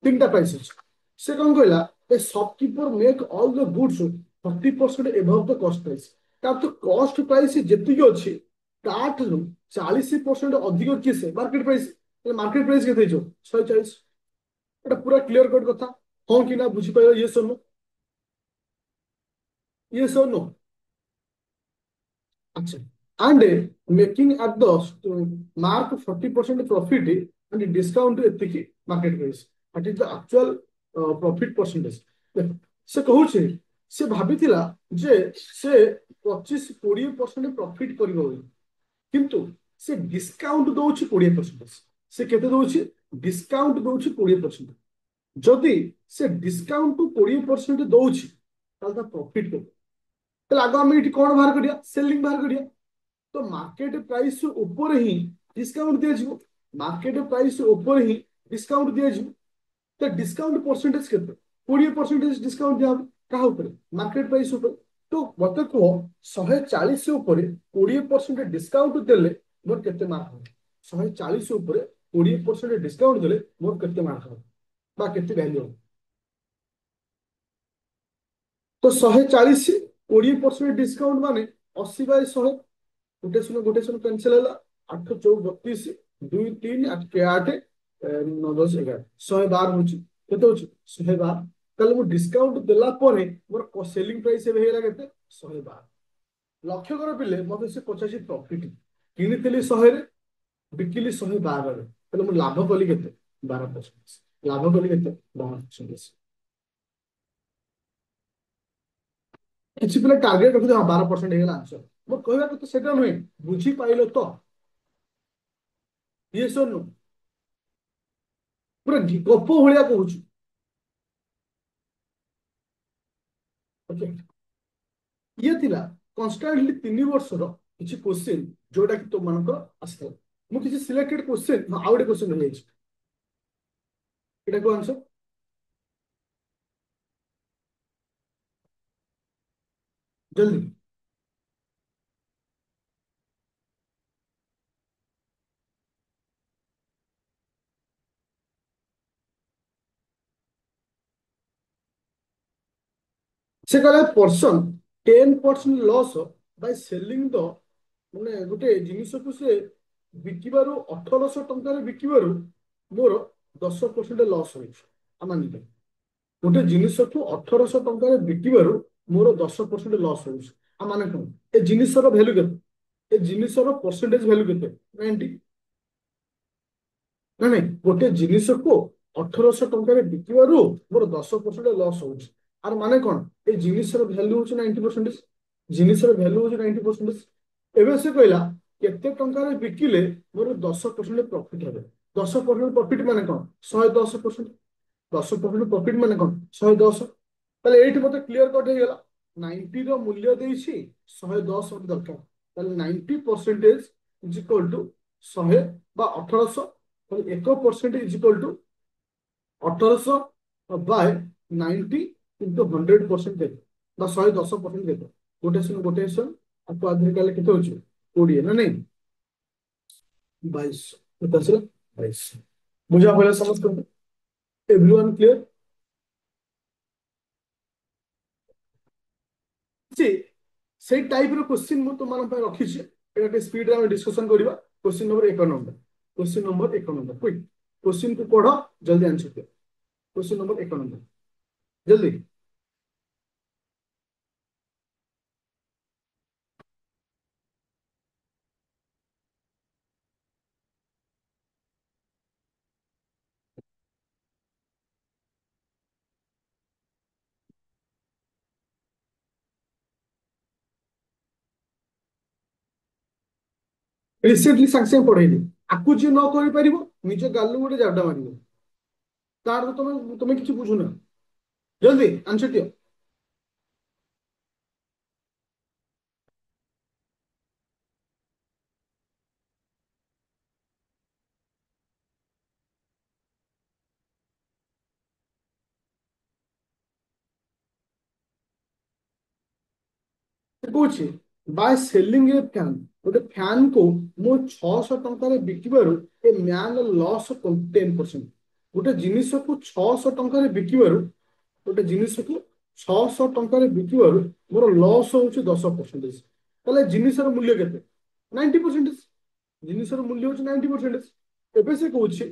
তিনটা প্রাইস ଅଛି। ସେ କଣ କହିଲା, ଏ ଶପକିପର ମେକ୍ ଅଲ୍ ଦ ଗୁଡ୍ସ 40% ଏଭବ ଦ କଷ୍ଟ ପ୍ରାଇସ୍। ତାର ତ କଷ୍ଟ ପ୍ରାଇସ୍ ଯେତିକି ଅଛି ତାଠାରୁ 40% ଅଧିକ କିଏ, ସେ ମାର୍କେଟ ପ୍ରାଇସ୍। ମାର୍କେଟ ପ୍ରାଇସ୍ କେତେ ହେଇଯିବ, 140। এটা পুরা ক্লিয়ার কট কথা। ହଁ କି ନା ବୁଝିପାରିବ? ଇଏ ଶୁଣୁ, ଇଏ ଶୁଣୁ। আচ্ছা, and making at the mark 40% profit and discount ଏତିକି market price, that is the actual profit percentage। ଦେଖ, ସେ କହୁଛି ସେ ଭାବିଥିଲା ଯେ ସେ 25-20% ପ୍ରଫିଟ କରିବ ବୋଲି, କିନ୍ତୁ ସେ ଡିସକାଉଣ୍ଟ ଦଉଛି 20%। ସେ କେତେ ଦଉଛି, ଡିସକାଉଣ୍ଟ ଦଉଛି 20%। ଯଦି ସେ ଡିସକାଉଣ୍ଟ 20% ଦଉଛି ତାହେଲେ ତା ପ୍ରଫିଟ କେତେ? ତାହେଲେ ଆଗ ଆମେ ଏଠି କଣ ବାହାର କରିବା, ସେଲିଂ ବାହାର କରିବା। तो मार्केट प्राइस ऊपर ही डिस्काउंट दिया, मार्केट प्राइस ऊपर ही डिस्काउंट दिया। तो डिस्काउंट परसेंटेज केते, 20% डिस्काउंट दिया कहा ऊपर, मार्केट प्राइस ऊपर। तो मत कह 140 ऊपर 20% डिस्काउंट देले मोर केते मार्क हो, 140 ऊपर 20% डिस्काउंट देले मोर केते मार्क हो बा केते वैल्यू हो। तो 140 20% डिस्काउंट माने 80/100, ଗୋଟେ ଶୂନ କ୍ୟାନସଲ ହେଲା। 8 × 4 = 32, 2 3 8 × 8 9 10 11 112 ହଉଛି। କେତେ ହଉଛି, 112। ତାହେଲେ ମୁଁ ଡିସକାଉଣ୍ଟ ଦେଲା ପରେ ମୋର ସେଲିଂ ପ୍ରାଇସ୍ ଏବେ ହେଇଗଲା କେତେ, 112। ଲକ୍ଷ୍ୟ କର ପିଲେ, ମତେ ସେ 85 ପ୍ରଫିଟ, କିଣିଥିଲି 100ରେ, ବିକିଲି 112ରେ, ତାହେଲେ ମୁଁ ଲାଭ କଲି କେତେ, 12%। ଲାଭ କଲି କେତେ, 12%। କିଛି ପିଲା ଟାର୍ଗେଟ ରଖିଲେ ହଁ 12% ହେଇଗଲା ଆନ୍ସର। ମୋ କହିବା କଥା ସେଟା ନୁହେଁ, ବୁଝିପାଇଲ ତ? ଇଏ ଶୁଣୁ, ପୁରା ଗପ ଭଳିଆ କହୁଛୁ। ଓକେ, ଇଏ ଥିଲା କନଷ୍ଟାଣ୍ଟଲି 3 ବର୍ଷର କିଛି କୋଶ୍ଚିନ୍ ଯୋଉଟା କି ତୁମମାନଙ୍କର ଆସିଥିଲା। ମୁଁ କିଛି ସିଲେକ୍ଟେଡ କୋଶ୍ଚିନ୍, ଆଉ ଗୋଟେ କୋଶ୍ଚିନ୍ ରହିଯାଇଛି, ଏଟାକୁ ଆନ୍ସର। ଜଲ୍ଦି। ସେ କହିଲା ପର୍ସନ 10% ଲସ୍ ବାଇ ସେଲିଂ ଦ, ମାନେ ଗୋଟେ ଜିନିଷକୁ ସେ ବିକିବାରୁ 1800 ଟଙ୍କାରେ ବିକିବାରୁ ମୋର 10% ଲସ୍ ହୋଇଛି। ଆମମାନେ ଗୋଟେ ଜିନିଷକୁ 1800 ଟଙ୍କାରେ ବିକିବାରୁ ମୋର 10% ଲସ୍ ହେଉଛି। ଆ ମାନେ କଣ, ଏ ଜିନିଷର ଭ୍ୟାଲୁ କେତେ, ଏ ଜିନିଷର ପରସେଣ୍ଟେଜ ଭ୍ୟାଲୁ କେତେ, 90। ନା ନାଇଁ, ଗୋଟେ ଜିନିଷକୁ 1800 ଟଙ୍କାରେ ବିକିବାରୁ ମୋର 10% ଲସ୍ ହଉଛି। ଆର ମାନେ କଣ, ଏ ଜିନିଷର ଭ୍ୟାଲୁ ହଉଛି 90%, ଜିନିଷର ଭ୍ୟାଲୁ ହଉଛି 90%। ଏବେ ସେ କହିଲା କେତେ ଟଙ୍କାରେ ବିକିଲେ ମୋର 10% ପ୍ରଫିଟ ହେବ। 10% ପ୍ରଫିଟ ମାନେ କଣ, 110%। 10% ପ୍ରଫିଟ ମାନେ କଣ, 110। ତାହେଲେ ଏଇଠି ମତେ କ୍ଲିୟର କଟ୍ ହେଇଗଲା, 90 ର ମୂଲ୍ୟ ଦେଇଛି, 110 ଦରକାର। ତାହେଲେ 90% इज इक्वल टू 100 बा 1800 1% is equal to 1800 by 90 into 100% देते बा 110% देते गोटेसन आपको आधे काले केते होची 20 ना नहीं 22 केते आसला 22 बुझा पड़ा समझ कर एवरीवन क्लियर जे सेई टाइप रो क्वेश्चन मु तुम मानन पे रखी छी एटा स्पीड रे हम डिस्कशन करबा question number 1 number quick question को पढ़ो जल्दी आंसर करो क्वेश्चन नंबर 1 नंबर जल्दी रिसेंटली साଙ୍ଗे साଙ୍ଗे पढ़ेली आकु जे न करि परिबो निज गालु गोटे जाबडा मारिबो तार तो तुम तुम किसी बुझुना जल्दी आंसर दियो କହୁଛି ବାय ସେଲିଂ ଏ ଫ୍ୟାନ୍ ଗୋଟେ ଫ୍ୟାନ୍ କୁ ମୁଁ 600 ଟଙ୍କାରେ ବିକିବାରୁ ଏ ମ୍ୟାନ ଲସ୍ 10%। ଗୋଟେ ଜିନିଷକୁ 600 ଟଙ୍କାରେ ବିକିବାରୁ ଗୋଟେ ଜିନିଷକୁ 600 ଟଙ୍କାରେ ବିକିବାରୁ ମୋର ଲସ୍ ହଉଛି 10%। ତାହେଲେ ଜିନିଷର ମୂଲ୍ୟ କେତେ 90%। ଜିନିଷର ମୂଲ୍ୟ ହଉଛି 90%। ଏବେ ସେ କହୁଛି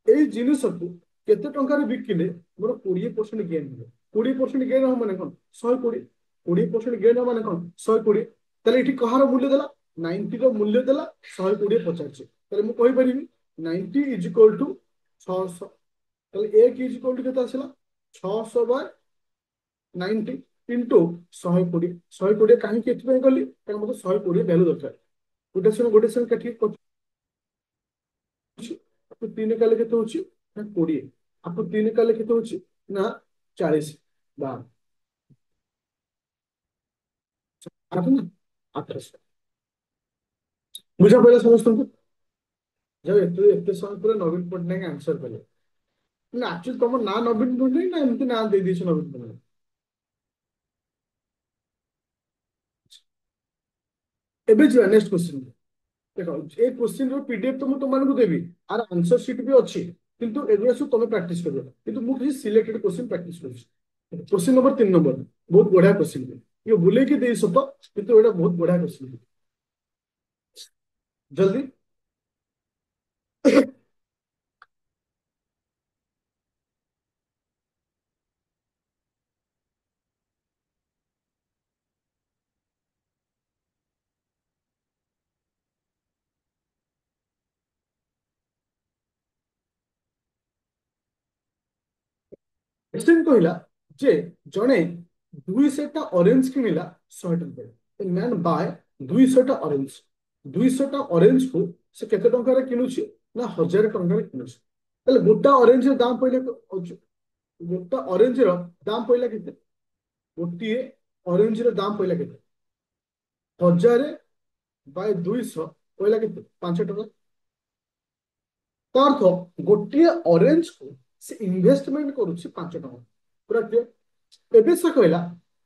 ଏଇ ଜିନିଷକୁ କେତେ ଟଙ୍କାରେ ବିକିଲେ ମୋର 20% ଗେନ୍ ହେବ 20% ଗେନ୍ ହବ ମାନେ କଣ 120 20% ଗେନ୍ ହବ ମାନେ କଣ 120 ତାହେଲେ ଏଠି କାହାର ମୂଲ୍ୟ ଦେଲା 90 ର ମୂଲ୍ୟ ଦେଲା 120 ପଚାରୁଛି ତାହେଲେ ମୁଁ କହିପାରିବି 90 ଇଜ ଇକ୍ୱାଲ ଟୁ 600 ତାହେଲେ ଏକ ଇଜ ଇକ୍ୱାଲ ଟୁ କେତେ ଆସିଲା 600 ବାय 90 ଇଣ୍ଟୁ 120 କାହିଁକି ଏଥିପାଇଁ କଲି କାରଣ ମୋତେ 120 ଭ୍ୟାଲୁ ଦରକାର ଗୋଟେ ସେକେଣ୍ଡ କାଟିକି आपको तीन का लिखे तो होची ना 20 आपको तीन का लिखे तो होची ना 40 बार आठ ना 1800 बुझा पड़ा समस्त तुमको जब एते समय पूरा नवीन पट्टनायक आंसर कले ना एक्चुअली तुम ना नवीन पट्टनायक ना एमती ना दे दीछ नवीन पट्टनायक एबे जो नेक्स्ट क्वेश्चन देखो ए क्वेश्चन रो पीडीएफ तो मु तुम मानकु देबी आर आंसर शीट भी अछि किंतु एगुरा सब तुम प्रैक्टिस करियो किंतु मु किसी सिलेक्टेड क्वेश्चन प्रैक्टिस करिस क्वेश्चन नंबर 3 नंबर बहुत बढ़िया क्वेश्चन ये बुले की दे सत किंतु एटा बहुत बढ़िया क्वेश्चन जल्दी क्वेश्चन कहला जे जणे 200 टा ऑरेंज किनिला 100 टंका ए मैन बाय 200 टा ऑरेंज 200 टा ऑरेंज को से केते टंका रे किनुछि ना 1000 टंका रे किनुछि ताले गोटा ऑरेंज रो दाम पहिले गोटा ऑरेंज रो दाम पहिले केते गोटिए ऑरेंज रो दाम पहिले केते 1000 बाय 200 पहिले केते 5 टंका तो अर्थ गोटिए ऑरेंज को से इन्वेस्टमेंट करूछि 5 टंका पूरा क्लियर एबे से कहला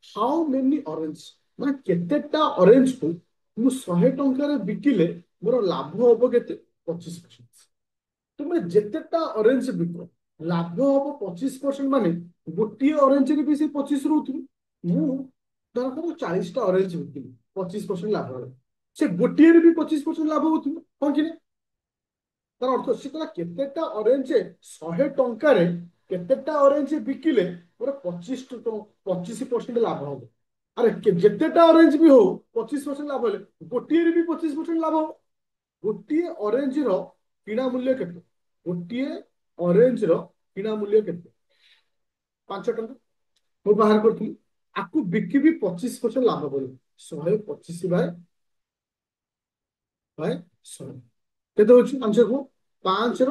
हाउ मेनी ऑरेंज माने केतेटा ऑरेंज को मु 100 टंका रे बिकिले मोर लाभ होबो केते 25% तुमे जेतेटा ऑरेंज बिको लाभ होबो 25% माने गोटिए ऑरेंज रे भी से 25 रहउथि मु धर को 40 टा ऑरेंज बिकिली 25% लाभ होला से गोटिए रे भी 25% लाभ होउथि कोन कि ତାର ଅର୍ଥ ସେ କହିଲା କେତେଟା ଅରେଞ୍ଜ 100 ଟଙ୍କାରେ କେତେଟା ଅରେଞ୍ଜ ବିକିଲେ ମୋର 25% ଲାଭ ହବ ଆରେ ଯେତେଟା ଅରେଞ୍ଜ ବି ହଉ 25% ଲାଭ ହେଲେ ଗୋଟିଏରେ ବି 25% ଲାଭ ହବ ଗୋଟିଏ ଅରେଞ୍ଜର କିଣା ମୂଲ୍ୟ କେତେ ଗୋଟିଏ ଅରେଞ୍ଜର କିଣା ମୂଲ୍ୟ କେତେ 5 ଟଙ୍କା ମୁଁ ବାହାର କରିଥିଲି ଆକୁ ବିକିବି 25% ଲାଭ କରିବି 125 ବାय 100 କେତେ ହଉଛି ଆନ୍ସର କୁ 5 ର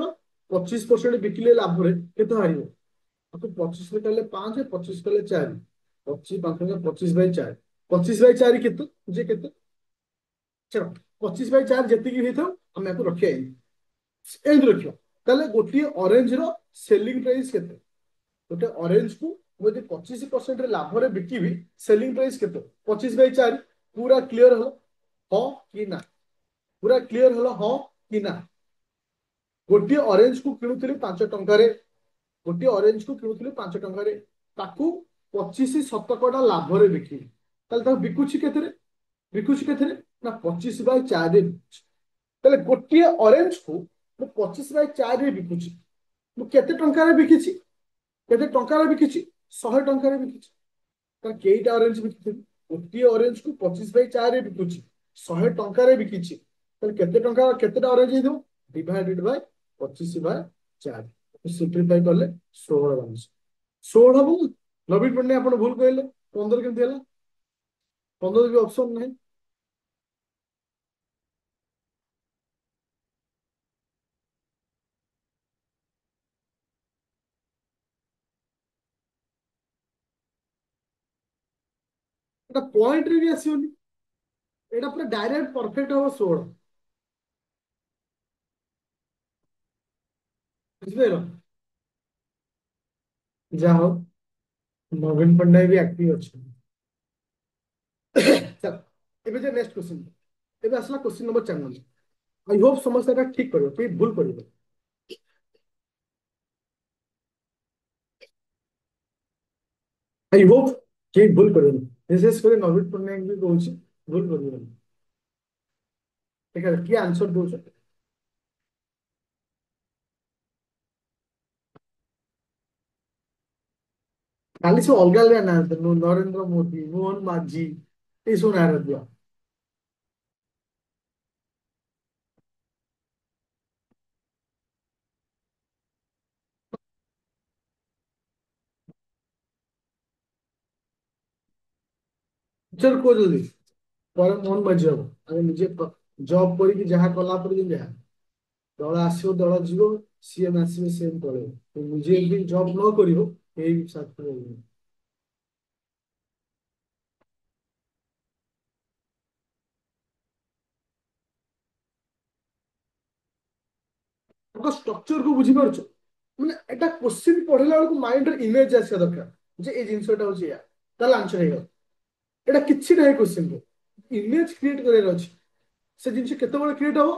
25% ବିକିଲେ ଲାଭରେ କେତେ ବାହାରିବ आपको 25 कले 5 25 कले 4 25 5 25 बाई 4 25 बाई 4 केते जे केते चलो 25/4 ଯେତିକି ହେଇଥାଉ ଆମେ ଆକୁ ରଖିବା ଏମିତି ରଖିବା। ତାହେଲେ ଗୋଟିଏ ଅରେଞ୍ଜ ର ସେଲିଂ ପ୍ରାଇସ୍ କେତେ? ଗୋଟେ ଅରେଞ୍ଜ କୁ ମୁଁ ଯଦି 25% ଲାଭରେ ବିକିବି ସେଲିଂ ପ୍ରାଇସ୍ କେତେ? 25/4। ପୁରା କ୍ଲିୟର ହଲ ହଁ କି ନା? ପୁରା କ୍ଲିୟର ହଲ ହଁ କି ନା? ଗୋଟିଏ ଅରେଞ୍ଜ କୁ କିଣୁଥିଲି 5 ଟଙ୍କାରେ, ଗୋଟିଏ ଅରେଞ୍ଜ କୁ କିଣୁଥିଲି 5 ଟଙ୍କାରେ, ତାକୁ 25 ଶତକଡ଼ା ଲାଭରେ ବିକିବି। ତାହେଲେ ତାକୁ ବିକୁଛି କେତେରେ? ବିକୁଛି କେତେରେ? ନା 25/4 ବିକୁଛି। ତାହେଲେ ଗୋଟିଏ ଅରେଞ୍ଜ କୁ ମୁଁ 25/4 ବିକୁଛି। ମୁଁ କେତେ ଟଙ୍କାରେ ବିକିଛି? କେତେ ଟଙ୍କାରେ ବିକିଛି? 100 ଟଙ୍କାରେ ବିକିଛି। ତାହେଲେ କେଇଟା ଅରେଞ୍ଜ ବିକିଥିଲି? ଗୋଟିଏ ଅରେଞ୍ଜ କୁ 25/4 ବିକୁଛି, 100 ଟଙ୍କାରେ ବିକିଛି। ତାହେଲେ କେତେ ଟଙ୍କା, କେତେଟା ଅରେଞ୍ଜ ହେଇଥିବ? Divided by 25/4। ସିମ୍ପ୍ଲିଫାଇ କଲେ 16 ବାହାରୁଛି। 16 ହବ ନା? ନବୀନ ପଟ୍ଟନାୟକ ଆପଣ ଭୁଲ କହିଲେ। 15 କେମିତି ହେଲା? 15 ବି ଅପସନ ନାହିଁ। ଏଟା ପଏଣ୍ଟ ରେ ବି ଆସିବନି। ଏଇଟା ପୁରା ଡାଇରେକ୍ଟ ପରଫେକ୍ଟ ହବ 16। ବୁଝିପାରିଲ? ଯାହା ହଉ ନବୀନ ପଟ୍ଟନାୟକ ବି ଆକ୍ଟିଭ ଅଛି। ଚାଲ ଏବେ ଯେ ନେକ୍ସଟ କ୍ୱେଶ୍ଚନ। ଏବେ ଆସିଲା question number 4 number. I hope ସମସ୍ତେ ଏଟା ଠିକ କରିବ, କେହି ଭୁଲ କରିବ। ଆଇ ହୋପ କେହି ଭୁଲ କରିବେନି। ବିଶେଷ କରି ନବୀନ ପଟ୍ଟନାୟକ ବି କହୁଛି ଭୁଲ କରିବେନି। ଦେଖ କିଏ ଆନ୍ସର ଦଉଛ? ଖାଲି ସବୁ ଅଲଗା ଅଲଗା ନାଁ ନରେନ୍ଦ୍ର ମୋଦି, ମୋହନ ମାଝୀ, ଏଇସବୁ ନାଁରେ ଦିଅ। ଟିଚର କୁହ ଜଲ୍ଦି। ପରେ ମୋହନ ମାଝୀ ହବ। ଆମେ ନିଜେ ଜବ୍ କରିକି ଯାହା କଲା ପରେ ଯେମିତି ଯାହା ଦଳ ଆସିବ ଦଳ ଯିବ, ସିଏମ ଆସିବେ ସିଏମ ପଳେଇବ। ନିଜେ ଯଦି ଜବ୍ ନ କରିବ କେହି ସାଥି ରହିବେନି। ତାଙ୍କ ଷ୍ଟ୍ରକ୍ଚର କୁ ବୁଝିପାରୁଛ? ମାନେ ଏଟା କ୍ୱେଶ୍ଚିନ୍ ପଢିଲା ବେଳକୁ ମାଇଣ୍ଡରେ ଇମେଜ ଆସିବା ଦରକାର ଯେ ଏଇ ଜିନିଷଟା ହଉଛି ଏଇଆ, ତାହେଲେ ଆନ୍ସର ହେଇଗଲା। ଏଟା କିଛି ନାହିଁ କ୍ୱେଶ୍ଚିନ୍, ଇମେଜ କ୍ରିଏଟ କରିବାର ଅଛି। ସେ ଜିନିଷ କେତେବେଳେ କ୍ରିଏଟ ହବ?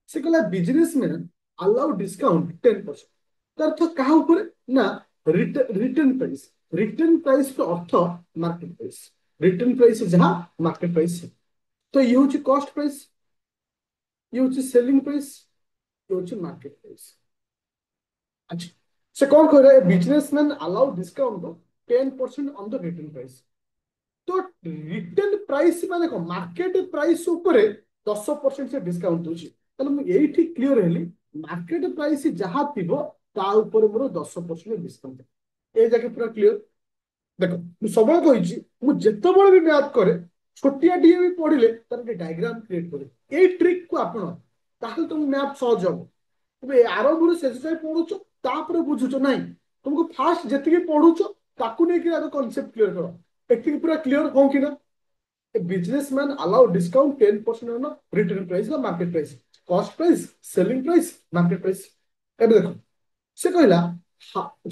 ସେ କହିଲା ବିଜନେସମ୍ୟାନ ଆଲାଉ ଡିସକାଉଣ୍ଟ 10%। ତା ଅର୍ଥ କାହା ଉପରେ? ନା ରିଟର୍ନ ପ୍ରାଇସ୍। ରିଟର୍ନ ପ୍ରାଇସ୍ ର ଅର୍ଥ ମାର୍କେଟ ପ୍ରାଇସ୍। ରିଟର୍ନ ପ୍ରାଇସ୍ ଯାହା ମାର୍କେଟ ପ୍ରାଇସ୍। ତ ଇଏ ହଉଛି କଷ୍ଟ ପ୍ରାଇସ୍, ଇଏ ହଉଛି ସେଲିଂ ପ୍ରାଇସ୍, ଇଏ ହଉଛି ମାର୍କେଟ ପ୍ରାଇସ୍। ଆଚ୍ଛା, ସେ କଣ କହିଲା? Businessman allow discount 10% on the return price. ତ ରିଟେଲ ପ୍ରାଇସ୍ ମାନେ କଣ? ମାର୍କେଟ ପ୍ରାଇସ୍ ଉପରେ 10% ସେ ଡିସକାଉଣ୍ଟ ଦଉଛି। ତାହେଲେ ମୁଁ ଏଇଠି କ୍ଲିୟର ହେଲି, ମାର୍କେଟ ପ୍ରାଇସ୍ ଯାହା ଥିବ ତା ଉପରେ ମୋର 10% ଡିସକାଉଣ୍ଟ। ଏ ଯାକେ ପୁରା କ୍ଲିୟର। ଦେଖ ମୁଁ ସବୁବେଳେ କହିଛି, ମୁଁ ଯେତେବେଳେ ବି ମ୍ୟାଥ କରେ ଛୋଟିଆ ଟିଏ ବି ପଢିଲେ ତାର ଗୋଟେ ଡାଇଗ୍ରାମ କ୍ରିଏଟ କରେ। ଏଇ ଟ୍ରିକ୍ କୁ ଆପଣ, ତାହେଲେ ତମ ମ୍ୟାଥ ସହଜ ହବ। ତେବେ ଆରମ୍ଭରୁ ଶେଷ ଯାଏ ପଢୁଛ ତାପରେ ବୁଝୁଛ ନାହିଁ, ତୁମକୁ ଫାଷ୍ଟ ଯେତିକି ପଢୁଛ ତାକୁ ନେଇକି ଆଗ କନସେପ୍ଟ କ୍ଲିୟର କର। ଏତିକି ପୁରା କ୍ଲିୟର ହଉ କି ନା? A businessman allow discount 10% on the retail price বা market price, cost price, selling price, market price। ଏବେ ଦେଖ ସେ କହିଲା,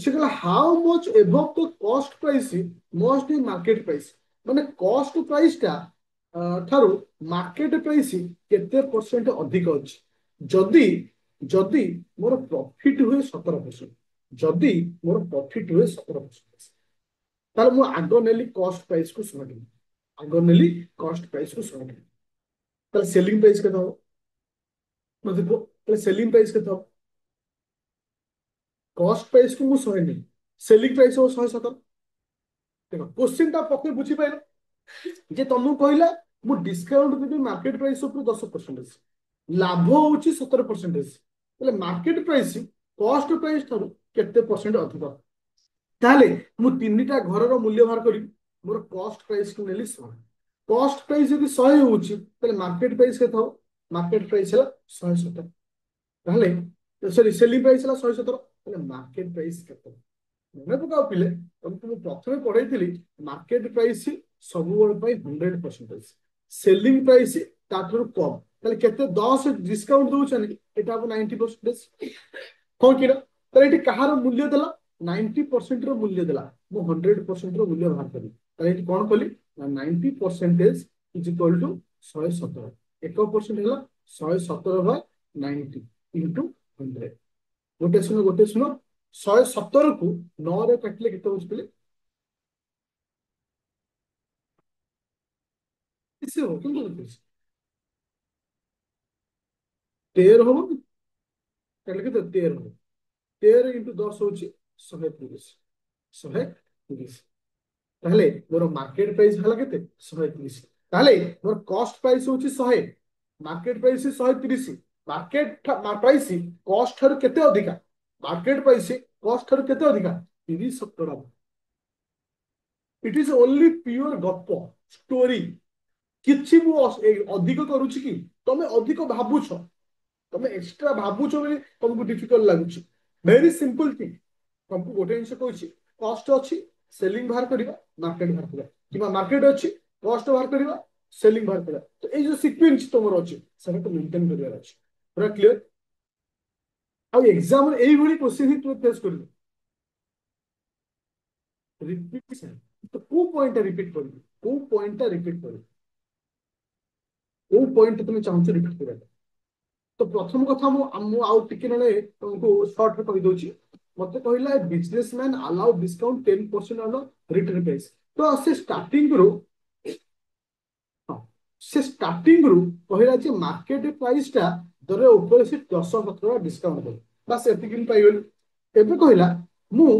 ସେ କହିଲା ହାଉ ମଚ୍ ଏଭବ ଦ କଷ୍ଟ ପ୍ରାଇସ୍ ମଷ୍ଟ ବି ମାର୍କେଟ ପ୍ରାଇସ୍। ମାନେ କଷ୍ଟ ପ୍ରାଇସ୍ ଟା ଠାରୁ ମାର୍କେଟ ପ୍ରାଇସ୍ କେତେ ପରସେଣ୍ଟ ଅଧିକ ଅଛି? ଯଦି ଯଦି ମୋର ପ୍ରଫିଟ ହୁଏ 17%, ଯଦି ମୋର ପ୍ରଫିଟ ହୁଏ 17%, ତାହେଲେ ମୁଁ ଆଗ ନେଲି କଷ୍ଟ ପ୍ରାଇସ୍ କୁ 100 ଟଙ୍କା। ଆଗ ନେଲି କଷ୍ଟ ପ୍ରାଇସ୍ କୁ 100 ଟଙ୍କା। ତାହେଲେ ସେଲିଂ ପ୍ରାଇସ୍ କେତେ ହବ? ମତେ କୁହ, ତାହେଲେ ସେଲିଂ ପ୍ରାଇସ୍ କେତେ ହବ? କଷ୍ଟ ପ୍ରାଇସ୍ କୁ ମୁଁ 100 ନେଲି, ସେଲିଂ ପ୍ରାଇସ୍ ହବ 117। ଦେଖ କୋଶ୍ଚିନ୍ ଟା ପକେଇ ବୁଝିପାଇଲ ଯେ ତମକୁ କହିଲା ମୁଁ ଡିସକାଉଣ୍ଟ ଦେବି ମାର୍କେଟ ପ୍ରାଇସ୍ ଉପରୁ 10%, ଲାଭ ହଉଛି 17%। ତାହେଲେ ମାର୍କେଟ ପ୍ରାଇସ୍ କଷ୍ଟ ପ୍ରାଇସ୍ ଠାରୁ କେତେ ପରସେଣ୍ଟ ଅଧିକ? ତାହେଲେ ମୁଁ ତିନିଟା ଘରର ମୂଲ୍ୟ ବାହାର କରିବି। ମୋର କଷ୍ଟ ପ୍ରାଇସ୍ କୁ ନେଲି 100। କଷ୍ଟ ପ୍ରାଇସ୍ ଯଦି 100 ହଉଛି ତାହେଲେ ମାର୍କେଟ ପ୍ରାଇସ୍ କେତେ ହବ? ମାର୍କେଟ ପ୍ରାଇସ୍ ହେଲା 117। ତାହେଲେ ସରି ସେଲିଂ ପ୍ରାଇସ୍ ହେଲା 117, ତାହେଲେ ମାର୍କେଟ ପ୍ରାଇସ୍ କେତେ? ମନେ ପକାଅ ପିଲେ, ତମକୁ ମୁଁ ପ୍ରଥମେ ପଢେଇଥିଲି ମାର୍କେଟ ପ୍ରାଇସ୍ ସବୁବେଳେ ପାଇଁ 100%, ସେଲିଂ ପ୍ରାଇସ୍ ତାଠାରୁ କମ, ତାହେଲେ କେତେ 10 ଡିସକାଉଣ୍ଟ ଦଉଛନ୍ତି, ଏଟା ହବ 90%। ହଁ କି ନା? ତାହେଲେ ଏଠି କାହାର ମୂଲ୍ୟ ଦେଲା? 90% ର ମୂଲ୍ୟ ଦେଲା। ମୁଁ 100% ର ମୂଲ୍ୟ ବାହାର କଲି, ତାହେଲେ ଏଠି କଣ କଲି ନା 90% ଇଜ ଇକ୍ୱାଲ ଟୁ 117। 1% ହେଲା 117/90 ଇଣ୍ଟୁ 100। ଗୋଟେ ଶୂନ 117 କୁ 9 ରେ କାଟିଲେ କେତେ ହଉଛି ପିଲେ? 30 ହବ, କିନ୍ତୁ 13 ହବ, ତାହେଲେ କେତେ? 13 ହବ। 13 ଇଣ୍ଟୁ 10 ହଉଛି 130। 130। ତାହେଲେ ମୋର ମାର୍କେଟ ପ୍ରାଇସ୍ ହେଲା କେତେ? 130। ତାହେଲେ ମୋର କଷ୍ଟ ପ୍ରାଇସ୍ ହଉଛି 100, ମାର୍କେଟ ପ୍ରାଇସ୍ 130। ମାର୍କେଟ ପ୍ରାଇସ୍ କଷ୍ଟ ଠାରୁ କେତେ ଅଧିକା? ମାର୍କେଟ ପ୍ରାଇସ୍ କଷ୍ଟ ଠାରୁ କେତେ ଅଧିକା? 30%। ଇଟ୍ ଇଜ ଓନ୍ଲି ପିଓର ଗପ, ଷ୍ଟୋରି। କିଛି ମୁଁ ଅଧିକ କରୁଛି କି? ତମେ ଅଧିକ ଭାବୁଛ, ତମେ ଏକ୍ସଟ୍ରା ଭାବୁଛ ବୋଲି ତମକୁ ଡିଫିକଲ୍ଟ ଲାଗୁଛି। Very simple thing. ତମକୁ ଗୋଟେ ଜିନିଷ କହୁଛି, କଷ୍ଟ ଅଛି, ସେଲିଂ ବାହାର କରିବା, ମାର୍କେଟ ବାହାର କରିବା, କିମ୍ବା ମାର୍କେଟ ଅଛି, କଷ୍ଟ ବାହାର କରିବା, ସେଲିଂ ବାହାର କରିବା। ତ ଏଇ ଯୋଉ ସିକ୍ୱେନ୍ସ ତମର ଅଛି, ସେଟାକୁ ମେଣ୍ଟେନ କରିବାର ଅଛି। ପୁରା କ୍ଲିୟର? ଆଉ ଏକ୍ସାମ ଏଇଭଳି କ୍ୱେଶ୍ଚିନ୍ ହିଁ ତୁମେ ଫେସ୍ କରିବ। ରିପିଟ। ତ କୋଉ ପଏଣ୍ଟଟା ରିପିଟ କରିବି? କୋଉ ପଏଣ୍ଟଟା ରିପିଟ କରିବି? କୋଉ ପଏଣ୍ଟ ତମେ ଚାହୁଁଛ ରିପିଟ କରିବା? ତ ପ୍ରଥମ କଥା, ମୁଁ ଆଉ ଟିକେ ବେଳେ ତମକୁ ସର୍ଟରେ କହିଦଉଛି। ମତେ କହିଲା business man allow discount 10% on return price. ତ ସେ ଷ୍ଟାର୍ଟିଂ ରୁ, ହଁ, ସେ ଷ୍ଟାର୍ଟିଂ ରୁ କହିଲା ଯେ ମାର୍କେଟ ପ୍ରାଇସ୍ ଟା ଧର ଉପରେ ସେ 10% ଡିସକାଉଣ୍ଟ ଦେବ, ବାସ୍ ଏତିକି ମୁଁ ପାଇଗଲି। ଏବେ କହିଲା ମୁଁ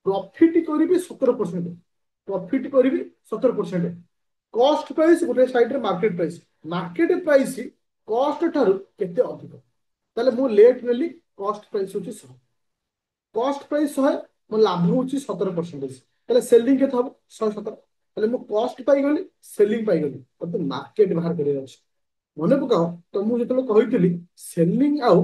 ପ୍ରଫିଟ କରିବି 17%, ପ୍ରଫିଟ କରିବି 17%। କଷ୍ଟ ପ୍ରାଇସ୍ ଗୋଟେ ସାଇଡରେ, ମାର୍କେଟ ପ୍ରାଇସ୍, ମାର୍କେଟ ପ୍ରାଇସ୍ କଷ୍ଟ ଠାରୁ କେତେ ଅଧିକ? ତାହେଲେ ମୁଁ ଲେଟ୍ ନେଲି, କଷ୍ଟ ପ୍ରାଇସ୍ ହଉଛି 100, କଷ୍ଟ ପ୍ରାଇସ୍ 100, ମୋ ଲାଭ ହଉଛି 17%, ତାହେଲେ ସେଲିଂ କେତେ ହବ? 117। ତାହେଲେ ମୁଁ କଷ୍ଟ ପାଇଗଲି, ସେଲିଂ ପାଇଗଲି, ମତେ ମାର୍କେଟ ବାହାର କରିବାର ଅଛି। ମନେ ପକାଅ, ତ ମୁଁ ଯେତେବେଳେ କହିଥିଲି ସେଲିଂ ଆଉ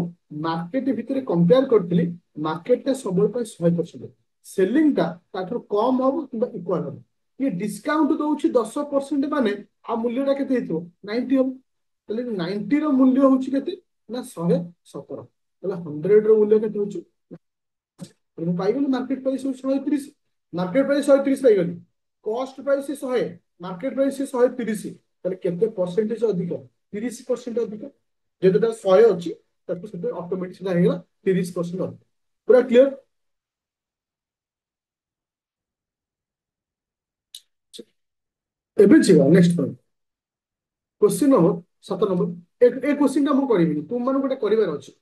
ମାର୍କେଟ ଭିତରେ କମ୍ପେୟାର କରିଥିଲି, ମାର୍କେଟଟା ସବୁବେଳେ ପାଇଁ 100%, ସେଲିଂ ଟା ତାଠାରୁ କମ ହବ କିମ୍ବା ଇକ୍ୱାଲ ହବ। ଇଏ ଡିସକାଉଣ୍ଟ ଦଉଛି 10%, ମାନେ ଆଉ ମୂଲ୍ୟଟା କେତେ ହେଇଥିବ? 90 ହବ। ତାହେଲେ 90 ର ମୂଲ୍ୟ ହଉଛି କେତେ? ନା 117। ତାହେଲେ 100 ର ମୂଲ୍ୟ କେତେ ହଉଛି? ମୁଁ ପାଇଗଲି ମାର୍କେଟ ପ୍ରାଇସ୍ ହଉଛି 130, ମାର୍କେଟ ପ୍ରାଇସ୍ 130 ପାଇଗଲି, କଷ୍ଟ ପ୍ରାଇସ୍ 100, ମାର୍କେଟ ପ୍ରାଇସ୍ 130, ତାହେଲେ କେତେ ପରସେଣ୍ଟେଜ ଅଧିକ? 30% ଅଧିକ। ଯେତେଟା 100 ଅଛି, ତାକୁ ସେଟା ଅଟୋମେଟିକ ସେଟା ହେଇଗଲା 30% ଅଧିକ। ପୁରା କ୍ଲିୟର? ଏବେ ଯିବା next point, question number 7 number. ଏ କ୍ୱେଶ୍ଚିନ୍ ଟା ମୁଁ କରିବିନି, ତୁମ ମାନଙ୍କୁ ଗୋଟେ କରିବାର ଅଛି।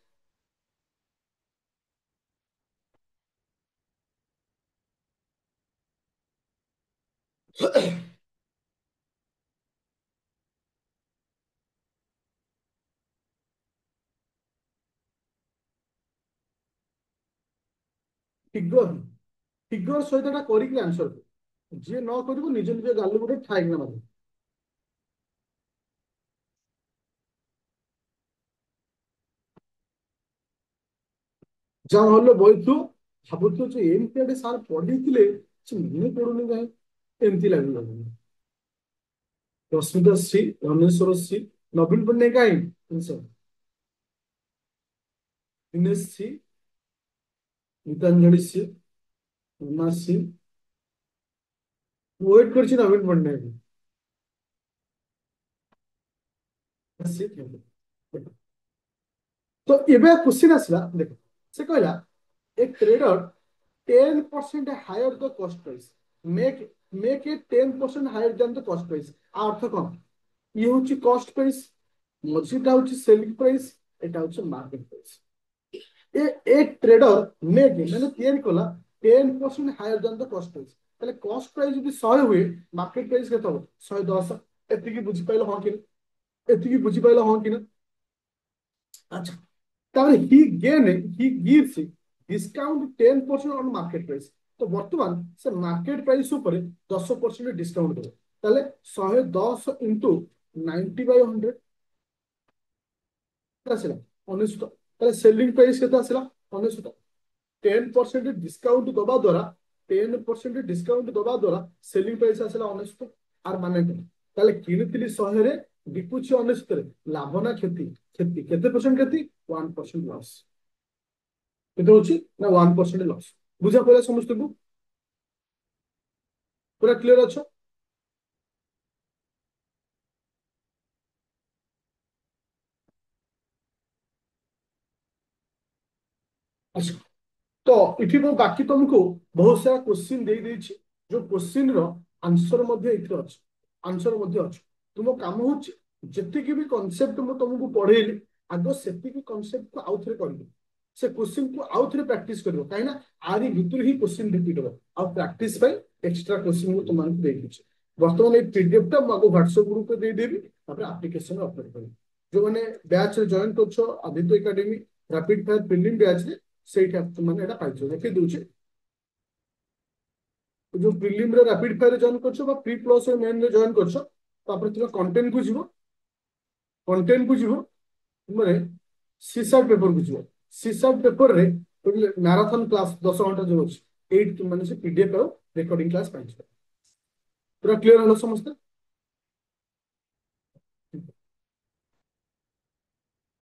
ଫିଗର, ଫିଗର ସହିତ ଏଟା କରିକି ଆନ୍ସର କର। ଯିଏ ନ କରିବ ନିଜ ନିଜ ଗାଲୁ ଗୋଟେ ଠାଇକିନା ମାରିବ। ଯାହା ହେଲେ ବଇଥିବ, ଭାବୁଥିବ ଯେ ଏମିତି ଗୋଟେ ସାର୍ ପଢେଇଥିଲେ, ସେ ମନେ ପଡୁନି କାହିଁ, ଏମିତି ଲାଗିବ। ରଶ୍ମିତା ଶ୍ରୀ, ଧନେଶ୍ୱର ଶ୍ରୀ, ନବୀନ ପଟ୍ଟନାୟକ କାହିଁ answer, Dinesh C, Gitanjali C, Uma C. ମୁଁ ୱେଟ୍ କରିଛି ନବୀନ ପଟ୍ଟନାୟକ ସି ଥିବେ। ତ ଏବେ କ୍ୱେଶ୍ଚିନ୍ ଆସିଲା, ଦେଖ, ସେ କହିଲା ଏ ଟ୍ରେଡର 10% ହାୟର ଦ କଷ୍ଟ ପ୍ରାଇସ୍, ମେକ୍ ମେକ୍ ଏ 10% ହାୟର ଦ୍ୟାନ୍ ଦ କଷ୍ଟ ପ୍ରାଇସ୍। ଆ ଅର୍ଥ କଣ? ଇଏ ହଉଛି କଷ୍ଟ ପ୍ରାଇସ୍, ମଝିଟା ହଉଛି ସେଲିଂ ପ୍ରାଇସ୍, এটা হচ্ছে মার্কেট প্রাইস। এ এ ট্রেডর মেক মানে ତିଆରି কলা 10% হায়ার দ্যান দ কস্ট প্রাইস। তাহলে কস্ট প্রাইস যদি 100 ହୁଏ, মার্কেট প্রাইস কেতে হবে? 110। এতিকি বুঝি পাইলো হ্যাঁ কি না? এতিকি বুঝি পাইলো হ্যাঁ কি না? আচ্ছা, তাহলে he gives discount 10% on market price. তো বর্তমান সে মার্কেট প্রাইস উপরে 10% ডিসকাউন্ট দেবে। তাহলে 110 ইন্টু 90/100, ଆସିଲା 1900 ତାହେଲେ ସେଲିଂ ପ୍ରାଇସ୍ କେତେ ଆସିଲା 1900 10% ଡିସକାଉଣ୍ଟ ଦବା ଦ୍ୱାରା 10% ଡିସକାଉଣ୍ଟ ଦବା ଦ୍ୱାରା ସେଲିଂ ପ୍ରାଇସ୍ ଆସିଲା 1900 ଆର ମାନେ କଣ ତାହେଲେ କିଣିଥିଲି 100 ରେ ବିକୁଛି 1900 ରେ ଲାଭ ନା କ୍ଷତି କ୍ଷତି କେତେ ପରସେଣ୍ଟ କ୍ଷତି 1% ଲସ୍ କେତେ ହଉଛି ନା 1% ଲସ୍ ବୁଝା ପଡିଲା ସମସ୍ତଙ୍କୁ ପୁରା କ୍ଲିୟର ଅଛ ଆଚ୍ଛା ତ ଏଠି ମୁଁ ବାକି ତମକୁ ବହୁତ ସାରା କ୍ୱେଶ୍ଚିନ୍ ଦେଇଦେଇଛି ଯୋଉ କ୍ୱେଶ୍ଚିନ୍ ର ଆନ୍ସର ମଧ୍ୟ ଏଥିରେ ଅଛି ଆନ୍ସର ମଧ୍ୟ ଅଛି ତୁମ କାମ ହଉଛି ଯେତିକି ବି କନସେପ୍ଟ ମୁଁ ତମକୁ ପଢେଇଲି ଆଗ ସେତିକି କନସେପ୍ଟକୁ ଆଉ ଥରେ କରିବ ସେ କ୍ୱେଶ୍ଚିନ୍କୁ ଆଉ ଥରେ ପ୍ରାକ୍ଟିସ କରିବ କାହିଁକି ନା ଆରି ଭିତରୁ ହିଁ କ୍ୱେଶ୍ଚିନ୍ ରିପିଟ୍ ହବ ଆଉ ପ୍ରାକ୍ଟିସ ପାଇଁ ଏକ୍ସଟ୍ରା କ୍ୱେଶ୍ଚିନ୍ ମୁଁ ତୁମମାନଙ୍କୁ ଦେଇଦେଇଛି ବର୍ତ୍ତମାନ ଏଇ ପିଡିଏଫ ଟା ମୁଁ ଆଗ ହ୍ୱାଟ୍ସଆପ ଗ୍ରୁପରେ ଦେଇଦେବି ତାପରେ ଆପ୍ଲିକେସନ ଅପଲୋଡ କରିବି ଯୋଉମାନେ ବ୍ୟାଚରେ ଜଏନ୍ କରୁଛ Aditya academy rapid fire prelim ବ୍ୟାଚରେ ସେଇଟା ମାନେ ଏଇଟା ପାଇଛ ଦେଖେଇ ଦଉଛି ଯୋଉ ପ୍ରିଲିମ୍ ରେ ରାପିଡ ଫାୟାର ଜଏନ୍ କରୁଛ ବା ପ୍ରି ପ୍ଲସ୍ ମେନ୍ ରେ ଜଏନ୍ କରୁଛ ତାପରେ ତୁମେ କଣ୍ଟେଣ୍ଟ କୁ ଯିବ ତୁମେ ସିସାଟ ପେପର କୁ ଯିବ ସିସାଟ ପେପର ରେ ମ୍ୟାରାଥନ କ୍ଲାସ 10 ଘଣ୍ଟା ଯୋଉ ଅଛି ଏଇଠି ତୁମେ ସେ ପିଡିଏଫ ଆଉ ରେକର୍ଡିଂ କ୍ଲାସ ପାଇଯିବ ପୁରା କ୍ଲିୟର ହେଲା ସମସ୍ତେ